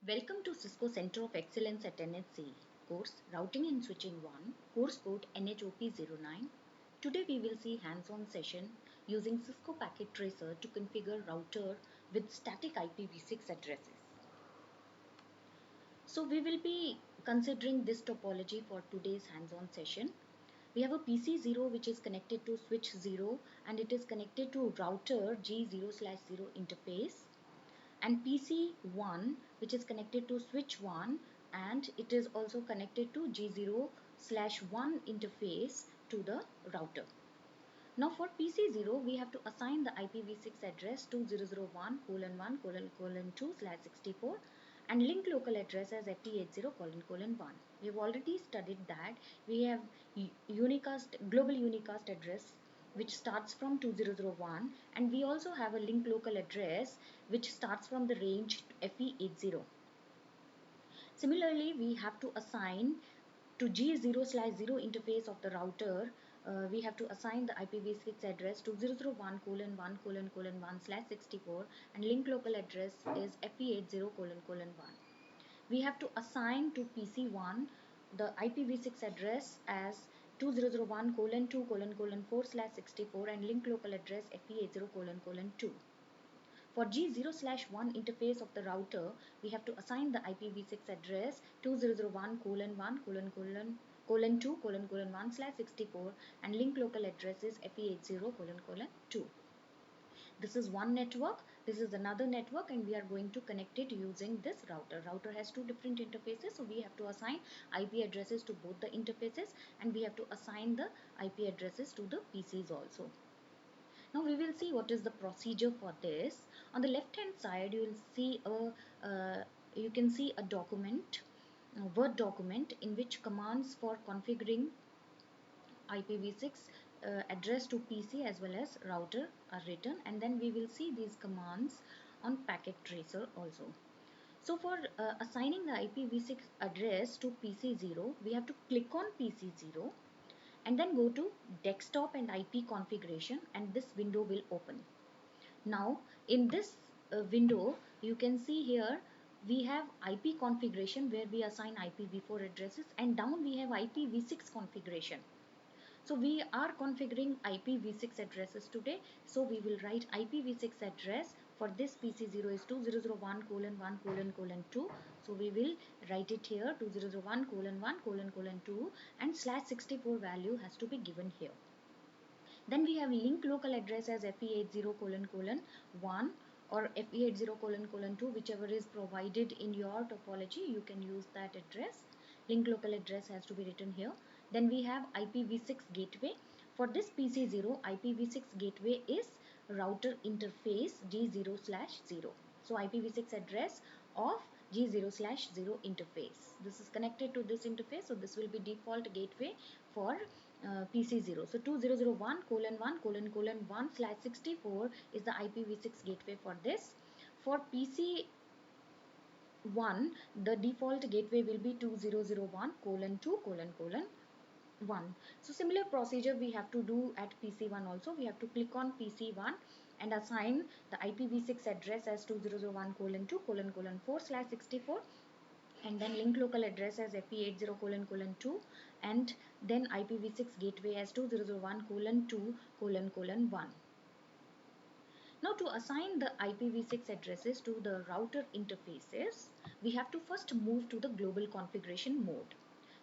Welcome to Cisco Center of Excellence at NHC, course Routing and Switching 1, course code NHOP09. Today we will see hands-on session using Cisco Packet Tracer to configure router with static IPv6 addresses. So we will be considering this topology for today's hands-on session. We have a PC0 which is connected to switch 0 and it is connected to router G0/0 interface, and PC1 which is connected to switch 1 and it is also connected to G0/1 interface to the router. Now for PC0 we have to assign the IPv6 address 2001:1:2/64 and link local address as FE80::1. We have already studied that we have global unicast address which starts from 2001 and we also have a link local address which starts from the range FE80. Similarly, we have to assign to G0/0 interface of the router, we have to assign the IPv6 address to 001:1:1/64 and link local address is FE80::1. We have to assign to PC1 the IPv6 address as 2001:2:4/64 and link local address FE80::2. For G0/1 interface of the router, we have to assign the IPv6 address 2001:1:2:1/64 and link local address is FE80::2. This is one network, this is another network, and we are going to connect it using this router. Router has two different interfaces, so we have to assign IP addresses to both the interfaces and we have to assign the IP addresses to the PCs also. Now we will see what is the procedure for this. On the left hand side you can see a document, a Word document in which commands for configuring IPv6 address to PC as well as router are written, and then we will see these commands on Packet Tracer also. So for assigning the IPv6 address to PC0, we have to click on PC0 and then go to desktop and IP configuration, and this window will open. Now in this window you can see here we have IP configuration where we assign IPv4 addresses, and down we have IPv6 configuration. So we are configuring IPv6 addresses today, so we will write IPv6 address for this PC0 is 2001:1:2. So we will write it here 2001:1:2 and /64 value has to be given here. Then we have link local address as FE80::1 or FE80::2, whichever is provided in your topology, you can use that address. Link local address has to be written here. Then we have IPv6 gateway. For this PC0, IPv6 gateway is router interface G0/0. So IPv6 address of G0/0 interface. This is connected to this interface, so this will be default gateway for PC0. So 2001:1:1/64 is the IPv6 gateway for this. For PC1, the default gateway will be 2001:2:1. So similar procedure we have to do at PC1 also. We have to click on PC1 and assign the IPv6 address as 2001:2:4/64 and then link local address as FE80::2 and then IPv6 gateway as 2001:2:1. Now to assign the IPv6 addresses to the router interfaces, we have to first move to the global configuration mode.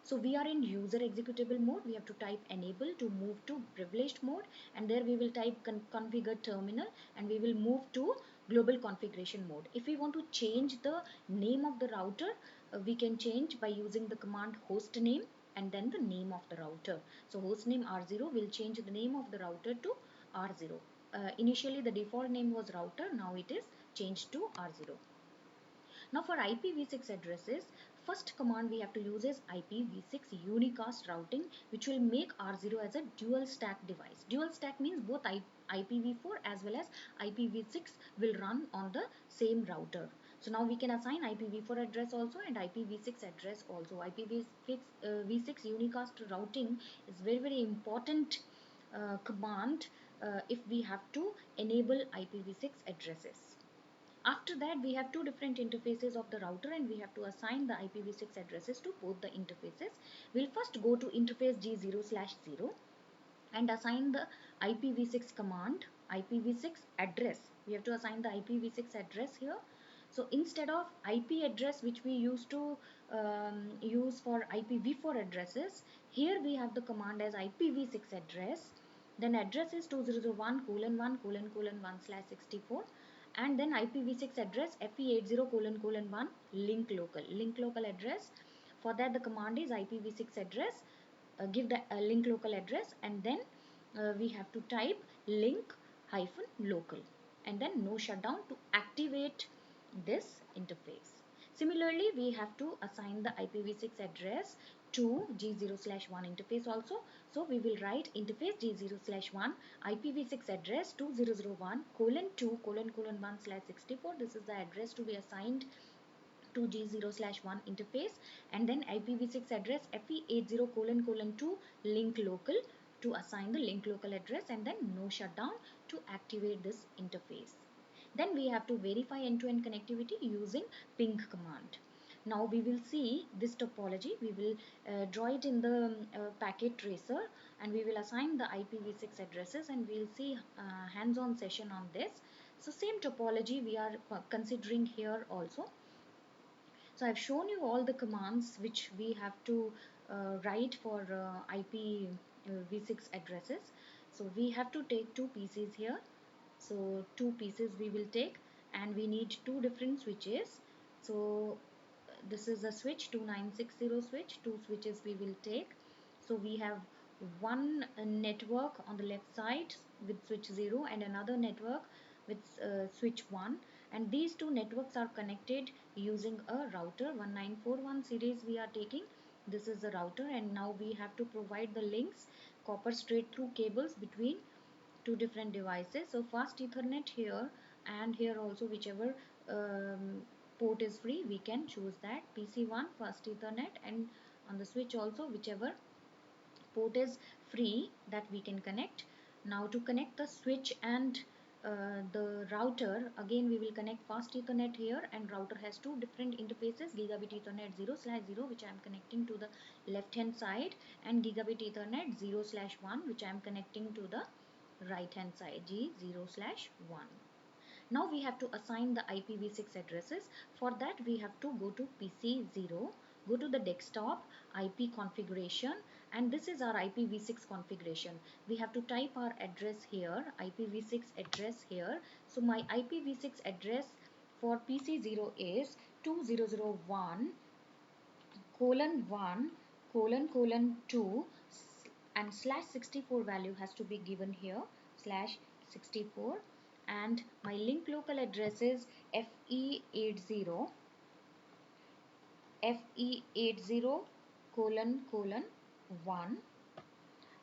So we are in user executable mode. We have to type enable to move to privileged mode, and there we will type configure terminal and we will move to global configuration mode. If we want to change the name of the router, we can change by using the command host name and then the name of the router. So hostname R0 will change the name of the router to R0. Initially the default name was router, now it is changed to R0. Now for IPv6 addresses, first command we have to use is IPv6 unicast routing, which will make R0 as a dual stack device. Dual stack means both IPv4 as well as IPv6 will run on the same router. So now we can assign IPv4 address also and IPv6 address also. IPv6 unicast routing is very important command if we have to enable IPv6 addresses. After that, we have two different interfaces of the router, and we have to assign the IPv6 addresses to both the interfaces. We'll first go to interface G0/0 and assign the IPv6 command, IPv6 address. We have to assign the IPv6 address here. So instead of IP address which we used to use for IPv4 addresses, here we have the command as IPv6 address. Then address is 2001:1:1/64, and then IPv6 address FE80::1 link local address. For that, the command is IPv6 address, give the link local address, and then we have to type link hyphen local, and then no shutdown to activate this interface. Similarly, we have to assign the IPv6 address to G0/1 interface also. So we will write interface G0/1 IPv6 address 2001:2:1/64. This is the address to be assigned to G0/1 interface, and then IPv6 address FE80::2 link local to assign the link local address, and then no shutdown to activate this interface. Then we have to verify end-to-end connectivity using ping command. Now we will see this topology. We will draw it in the packet tracer, and we will assign the IPv6 addresses, and we will see hands-on session on this. So same topology we are considering here also. So I've shown you all the commands which we have to write for IPv6 addresses. So we have to take two PCs here. So two pieces we will take, and we need two different switches. So this is a switch 2960 switch, two switches we will take. So we have one network on the left side with switch 0 and another network with switch 1, and these two networks are connected using a router 1941 series we are taking. This is the router, and now we have to provide the links, copper straight through cables between two different devices. So fast Ethernet here and here also, whichever port is free, we can choose that. PC1 fast Ethernet, and on the switch also whichever port is free that we can connect. Now to connect the switch and the router, again we will connect fast Ethernet here, and router has two different interfaces, gigabit Ethernet 0/0 which I am connecting to the left hand side, and gigabit Ethernet 0/1 which I am connecting to the right hand side, G0/1. Now we have to assign the IPv6 addresses. For that, we have to go to PC0, go to the desktop IP configuration, and this is our IPv6 configuration. We have to type our address here, IPv6 address here. So my IPv6 address for PC0 is 2001:1:2, and /64 value has to be given here, /64, and my link local address is FE80::1,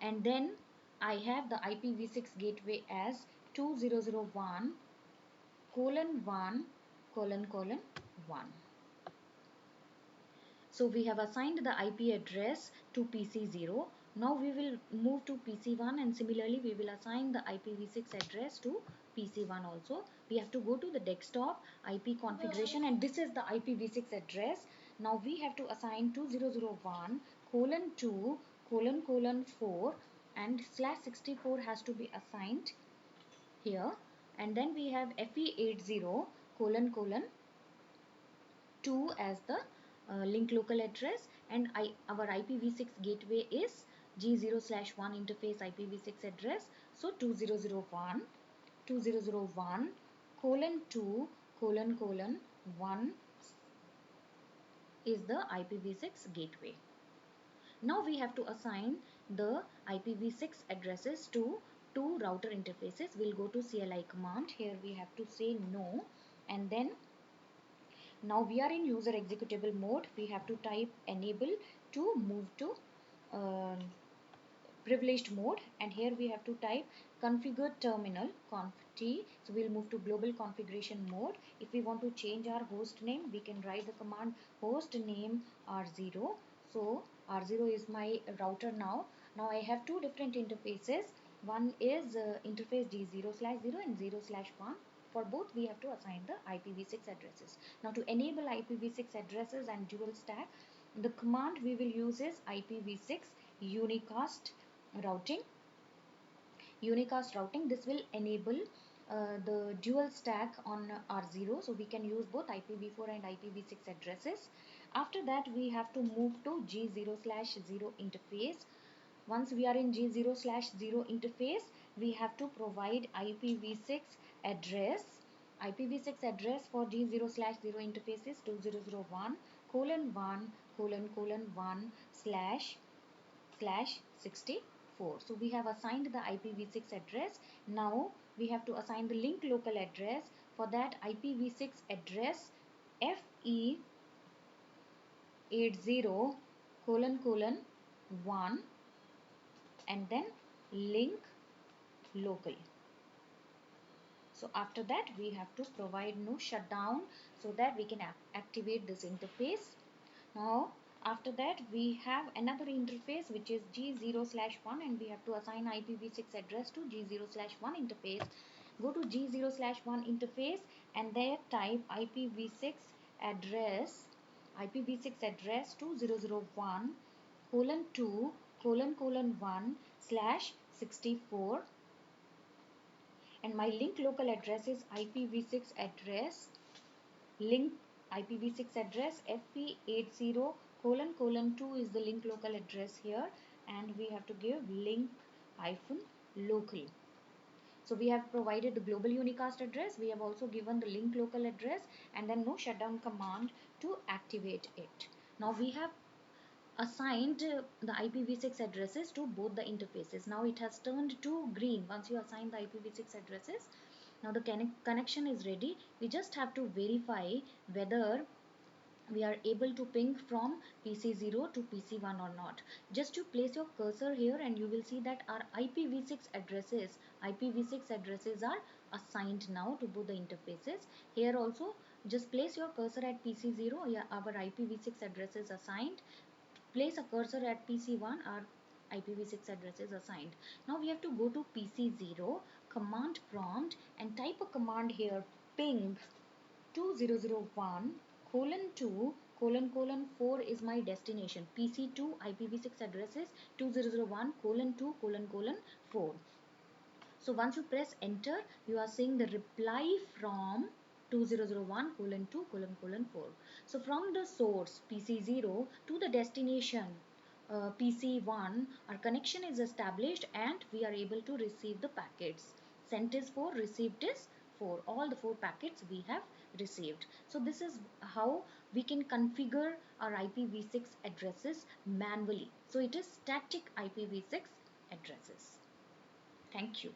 and then I have the IPv6 gateway as 2001:1:1. So we have assigned the IP address to PC0. Now we will move to PC1, and similarly we will assign the IPv6 address to PC1 also. We have to go to the desktop IP configuration, and this is the IPv6 address. Now we have to assign 2001:2:4, and /64 has to be assigned here, and then we have FE80::2 as the link local address, and our IPv6 gateway is G0/1 interface IPv6 address. So 2001:2:1 is the IPv6 gateway. Now we have to assign the IPv6 addresses to two router interfaces. We'll go to CLI command. Here we have to say no, and then now we are in user executable mode. We have to type enable to move to privileged mode, and here we have to type configure terminal conf t. So we'll move to global configuration mode. If we want to change our host name, we can write the command host name R0. So R0 is my router now. Now I have two different interfaces. One is interface D0/0 and 0/1. For both we have to assign the IPv6 addresses. Now to enable IPv6 addresses and dual stack, the command we will use is IPv6 unicast routing. Unicast routing, this will enable the dual stack on R0, so we can use both IPv4 and IPv6 addresses. After that we have to move to G0/0 interface. Once we are in G0/0 interface, we have to provide IPv6 address. IPv6 address for G0/0 interface is 2001:1:1 //64. So we have assigned the IPv6 address. Now we have to assign the link local address. For that, IPv6 address FE80::1 and then link local. So after that we have to provide no shutdown so that we can activate this interface. Now after that we have another interface which is G0/1, and we have to assign IPv6 address to G0/1 interface. Go to G0/1 interface and there type IPv6 address 2001:1/64, and my link local address is IPv6 address link IPv6 address FE80::2 is the link local address here, and we have to give link hyphen local. So we have provided the global unicast address, we have also given the link local address, and then no shutdown command to activate it. Now we have assigned the IPv6 addresses to both the interfaces. Now it has turned to green once you assign the IPv6 addresses. Now the connection is ready. We just have to verify whether we are able to ping from PC0 to PC1 or not. Just to place your cursor here and you will see that our IPv6 addresses are assigned now to both the interfaces. Here also just place your cursor at PC0, yeah, our IPv6 address is assigned. Place a cursor at PC1, our IPv6 address is assigned. Now we have to go to PC0 command prompt and type a command here, ping 2001:2:4 is my destination. PC2 IPv6 address is 2001:2:4. So once you press enter, you are seeing the reply from 2001:2:4. So from the source PC0 to the destination PC1, our connection is established and we are able to receive the packets. Sent is 4, received is 4. All the 4 packets we have received. So this is how we can configure our IPv6 addresses manually. So it is static IPv6 addresses. Thank you.